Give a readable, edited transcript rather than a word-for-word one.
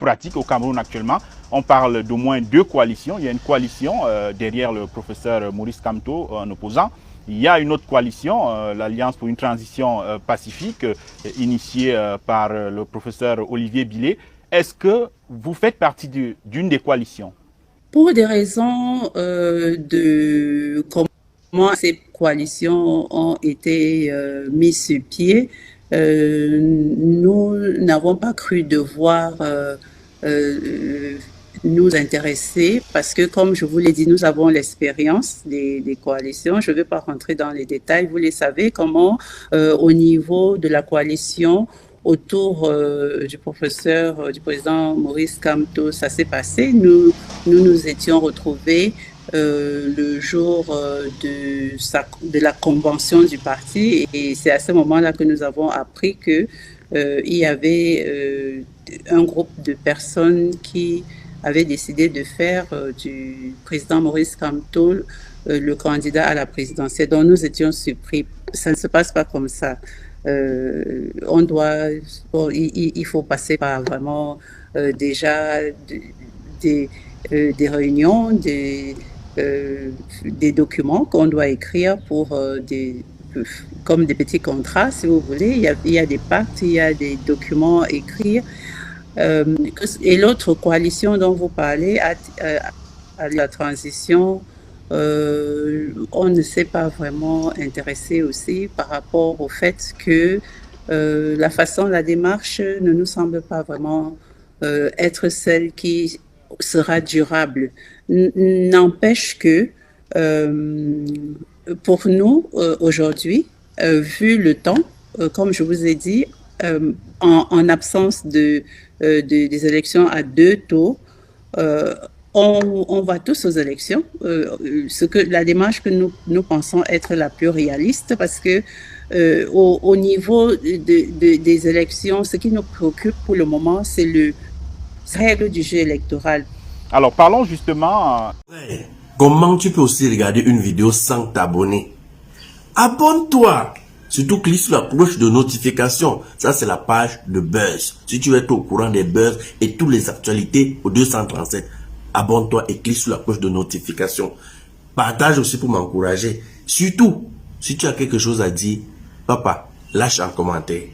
pratique au Cameroun actuellement. On parle d'au moins 2 coalitions. Il y a une coalition derrière le professeur Maurice Kamto, un opposant. Il y a une autre coalition, l'Alliance pour une transition pacifique, initiée par le professeur Olivier Billet. Est-ce que vous faites partie d'une des coalitions? Pour des raisons de comment ces coalitions ont été mises sur pied, nous n'avons pas cru devoir nous intéresser parce que, comme je vous l'ai dit, nous avons l'expérience des coalitions. Je ne vais pas rentrer dans les détails. Vous les savez comment, au niveau de la coalition, autour du du président Maurice Kamto, ça s'est passé. Nous étions retrouvés le jour de la convention du parti et c'est à ce moment-là que nous avons appris que il y avait un groupe de personnes qui avaient décidé de faire du président Maurice Kamto le candidat à la présidentielle. Donc nous étions surpris. Ça ne se passe pas comme ça. Il faut passer par vraiment déjà des réunions, des documents qu'on doit écrire pour comme des petits contrats, si vous voulez. Il y a des pactes, il y a des documents écrits. Et l'autre coalition dont vous parlez, à la transition, on ne s'est pas vraiment intéressé aussi par rapport au fait que la façon, la démarche ne nous semble pas vraiment être celle qui sera durable. N'empêche que pour nous, aujourd'hui, vu le temps, comme je vous ai dit, en absence des élections à 2 tours, on va tous aux élections, la démarche que nous pensons être la plus réaliste, parce que au niveau des élections, ce qui nous préoccupe pour le moment, c'est la règle du jeu électoral. Alors parlons justement... Comment tu peux aussi regarder une vidéo sans t'abonner? Abonne-toi! Surtout clique sur la cloche de notification. Ça, c'est la page de Buzz. Si tu veux être au courant des buzz et toutes les actualités au 237, abonne-toi et clique sur la cloche de notification. Partage aussi pour m'encourager. Surtout, si tu as quelque chose à dire, papa, lâche un commentaire.